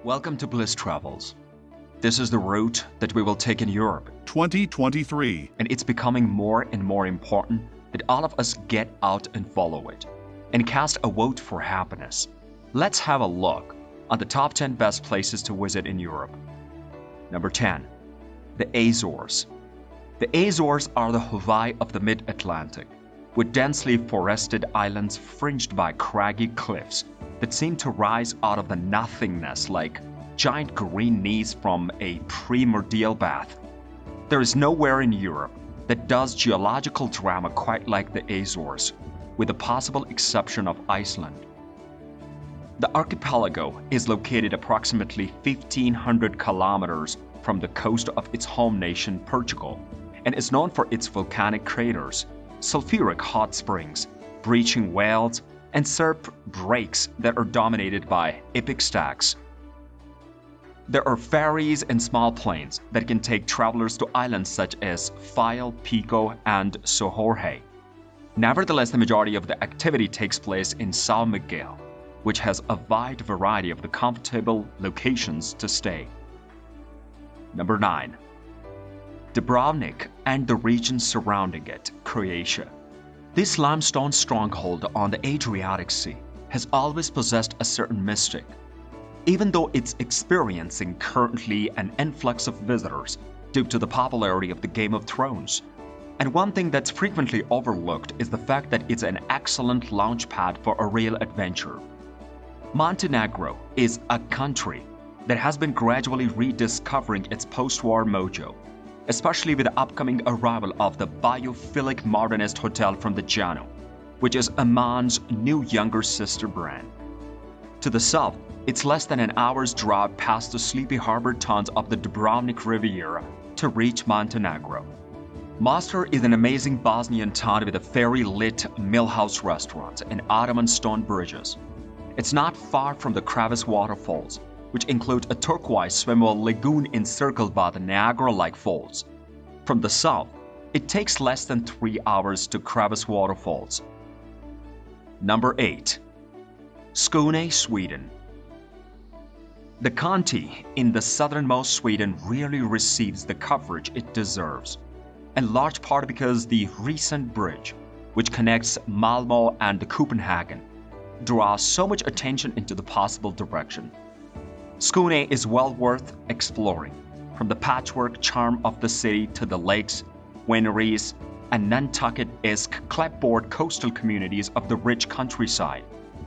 Welcome to Bliss Travels. This is the route that we will take in Europe. 2023. And it's becoming more and more important that all of us get out and follow it and cast a vote for happiness. Let's have a look at the top 10 best places to visit in Europe. Number 10. The Azores. The Azores are the Hawaii of the mid-Atlantic, with densely forested islands fringed by craggy cliffs that seem to rise out of the nothingness like giant green knees from a primordial bath. There is nowhere in Europe that does geological drama quite like the Azores, with the possible exception of Iceland. The archipelago is located approximately 1,500 kilometers from the coast of its home nation, Portugal, and is known for its volcanic craters, sulfuric hot springs, breaching whales, and surf breaks that are dominated by epic stacks. There are ferries and small planes that can take travelers to islands such as File, Pico, and Sohorhe. Nevertheless, the majority of the activity takes place in São Miguel, which has a wide variety of the comfortable locations to stay. Number 9. Dubrovnik and the region surrounding it, Croatia. This limestone stronghold on the Adriatic Sea has always possessed a certain mystique, even though it's experiencing currently an influx of visitors due to the popularity of the Game of Thrones. And one thing that's frequently overlooked is the fact that it's an excellent launchpad for a real adventure. Montenegro is a country that has been gradually rediscovering its post-war mojo, especially with the upcoming arrival of the biophilic modernist hotel from the Jano, which is Amman's new younger sister brand. To the south, it's less than an hour's drive past the sleepy harbor towns of the Dubrovnik Riviera to reach Montenegro. Mostar is an amazing Bosnian town with a fairy-lit millhouse restaurants and Ottoman stone bridges. It's not far from the Kravis waterfalls, which include a turquoise swimmable lagoon encircled by the Niagara-like falls. From the south, it takes less than 3 hours to Kravis waterfalls. Number 8. Skåne, Sweden. The county in the southernmost Sweden rarely receives the coverage it deserves, in large part because the resund bridge, which connects Malmo and Copenhagen, draws so much attention into the possible direction. Skåne is well worth exploring, from the patchwork charm of the city to the lakes, wineries, and Nantucket-esque clapboard coastal communities of the rich countryside,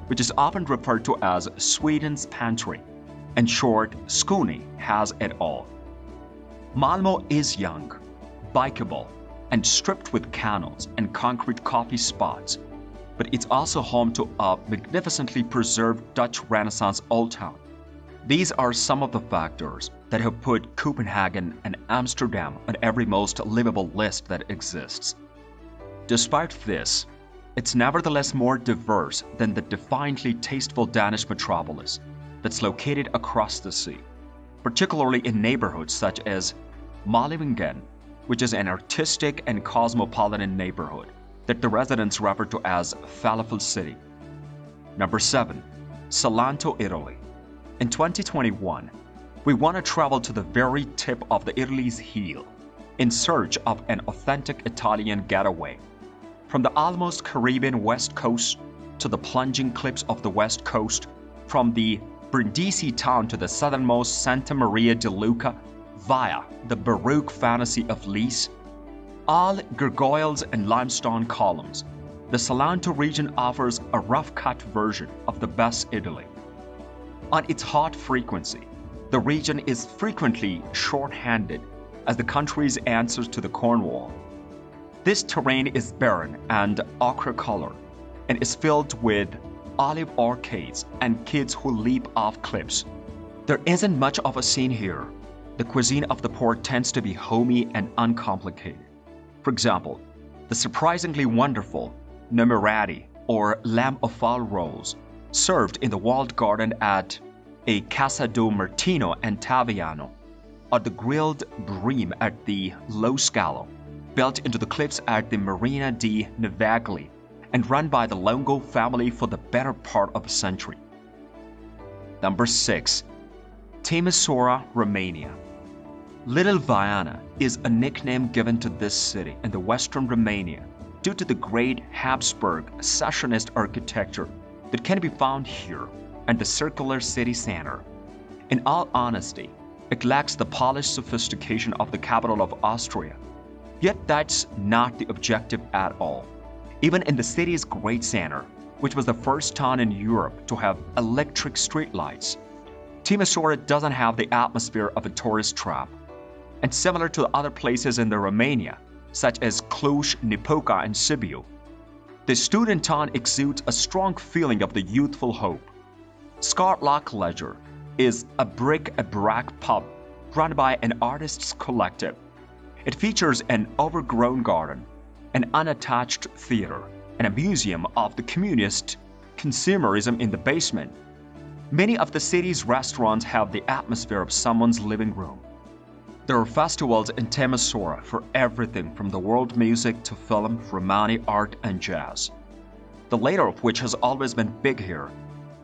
which is often referred to as Sweden's pantry. In short, Skåne has it all. Malmo is young, bikeable, and stripped with canals and concrete coffee spots, but it's also home to a magnificently preserved Dutch Renaissance old town. These are some of the factors that have put Copenhagen and Amsterdam on every most livable list that exists. Despite this, it's nevertheless more diverse than the defiantly tasteful Danish metropolis that's located across the sea, particularly in neighborhoods such as Malmö, which is an artistic and cosmopolitan neighborhood that the residents refer to as Falafel City. Number 7. Salento, Italy. In 2021, we want to travel to the very tip of the Italy's heel in search of an authentic Italian getaway. From the almost Caribbean west coast to the plunging cliffs of the west coast, from the Brindisi town to the southernmost Santa Maria di Luca via the Baroque fantasy of Lis, all gargoyles and limestone columns, the Salento region offers a rough-cut version of the best Italy. On its hot frequency, the region is frequently short-handed as the country's answer to the Cornwall. This terrain is barren and ochre-colored and is filled with olive arcades and kids who leap off cliffs. There isn't much of a scene here. The cuisine of the port tends to be homey and uncomplicated. For example, the surprisingly wonderful numerati or lamb of fowl rolls served in the walled garden at a Casa do Martino and Taviano, or the grilled bream at the Lo Scalo, built into the cliffs at the Marina di Navagli and run by the Longo family for the better part of a century. Number 6. Timisoara, Romania. Little Vienna is a nickname given to this city in the western Romania due to the great Habsburg secessionist architecture that can be found here and the circular city center. In all honesty, it lacks the polished sophistication of the capital of Austria. Yet that's not the objective at all. Even in the city's great center, which was the first town in Europe to have electric streetlights, Timisoara doesn't have the atmosphere of a tourist trap. And similar to other places in the Romania, such as Cluj-Napoca and Sibiu, the student town exudes a strong feeling of the youthful hope. Scarlock Leisure is a bric-a-brac pub run by an artists' collective. It features an overgrown garden, an unattached theater, and a museum of the communist consumerism in the basement. Many of the city's restaurants have the atmosphere of someone's living room. There are festivals in Timisoara for everything from the world music to film, Romani art, and jazz. The latter of which has always been big here,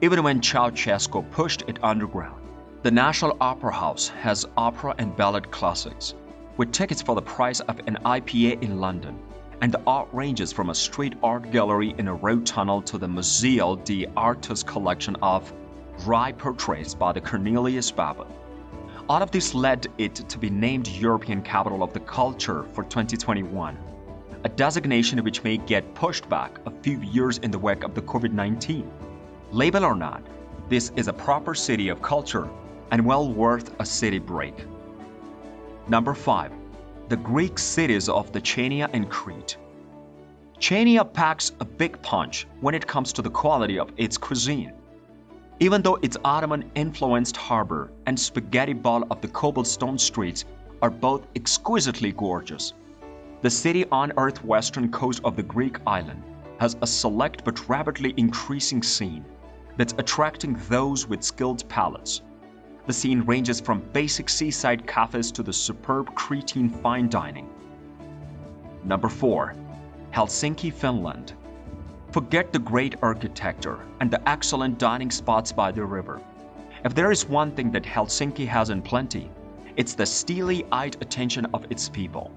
even when Ceausescu pushed it underground. The National Opera House has opera and ballad classics, with tickets for the price of an IPA in London, and the art ranges from a street art gallery in a road tunnel to the Museo de Artes collection of dry portraits by the Cornelius Babel. All of this led it to be named European Capital of the Culture for 2021, a designation which may get pushed back a few years in the wake of the COVID-19. Label or not, this is a proper city of culture and well worth a city break. Number 5. The Greek cities of the Chania and Crete. Chania packs a big punch when it comes to the quality of its cuisine. Even though its Ottoman-influenced harbor and spaghetti ball of the cobblestone streets are both exquisitely gorgeous, the city on Earth's western coast of the Greek island has a select but rapidly increasing scene that's attracting those with skilled palates. The scene ranges from basic seaside cafes to the superb Cretan fine dining. Number 4. Helsinki, Finland. Forget the great architecture and the excellent dining spots by the river. If there is one thing that Helsinki has in plenty, it's the steely-eyed attention of its people.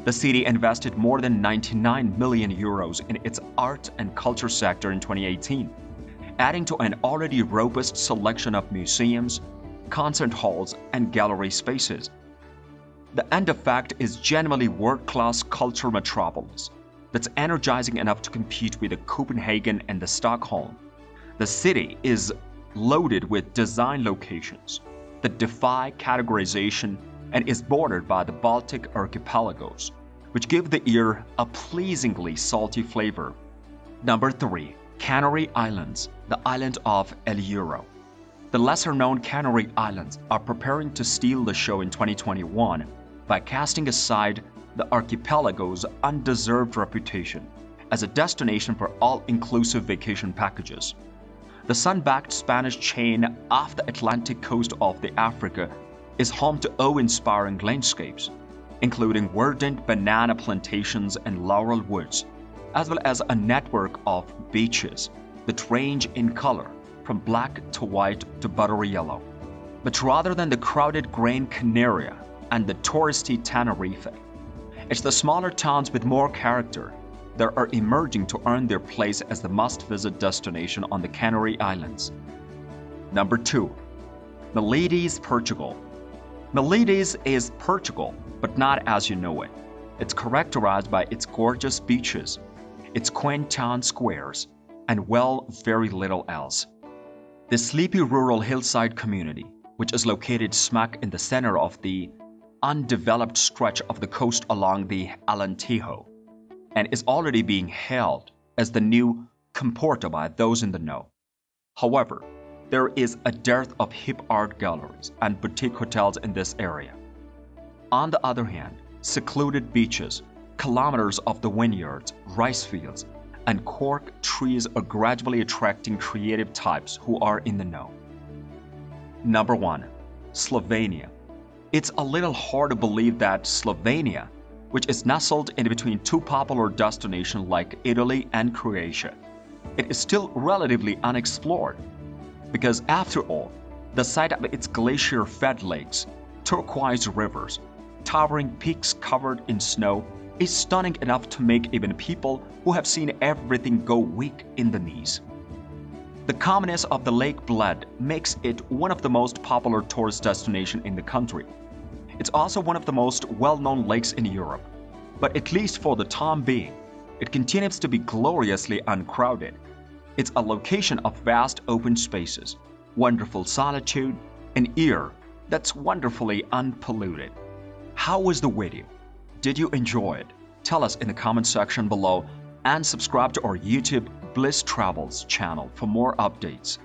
The city invested more than 99 million euros in its art and culture sector in 2018, adding to an already robust selection of museums, concert halls, and gallery spaces. The end effect is genuinely world-class culture metropolis that's energizing enough to compete with the Copenhagen and the Stockholm. The city is loaded with design locations that defy categorization and is bordered by the Baltic archipelagos, which give the ear a pleasingly salty flavor. Number 3. Canary Islands, the island of El Hierro. The lesser-known Canary Islands are preparing to steal the show in 2021 by casting aside the archipelago's undeserved reputation as a destination for all-inclusive vacation packages. The sun-backed Spanish chain off the Atlantic coast of the Africa is home to awe-inspiring landscapes, including verdant banana plantations and laurel woods, as well as a network of beaches that range in color from black to white to buttery yellow. But rather than the crowded Gran Canaria and the touristy Tenerife, it's the smaller towns with more character that are emerging to earn their place as the must-visit destination on the Canary Islands. Number 2. Milidez, Portugal. Milidez is Portugal, but not as you know it. It's characterized by its gorgeous beaches, its quaint town squares, and well, very little else. The sleepy rural hillside community, which is located smack in the center of the undeveloped stretch of the coast along the Alentejo, and is already being hailed as the new Comporta by those in the know. However, there is a dearth of hip art galleries and boutique hotels in this area. On the other hand, secluded beaches, kilometers of the vineyards, rice fields, and cork trees are gradually attracting creative types who are in the know. Number 1. Slovenia. It's a little hard to believe that Slovenia, which is nestled in between two popular destinations like Italy and Croatia, it is still relatively unexplored. Because after all, The sight of its glacier-fed lakes, turquoise rivers, towering peaks covered in snow is stunning enough to make even people who have seen everything go weak in the knees. The commonness of the lake blood makes it one of the most popular tourist destinations in the country. It's also one of the most well-known lakes in Europe, but at least for the time being, it continues to be gloriously uncrowded. It's a location of vast open spaces, wonderful solitude, and air that's wonderfully unpolluted. How was the video? Did you enjoy it? Tell us in the comment section below and subscribe to our YouTube Bliss Travels channel for more updates.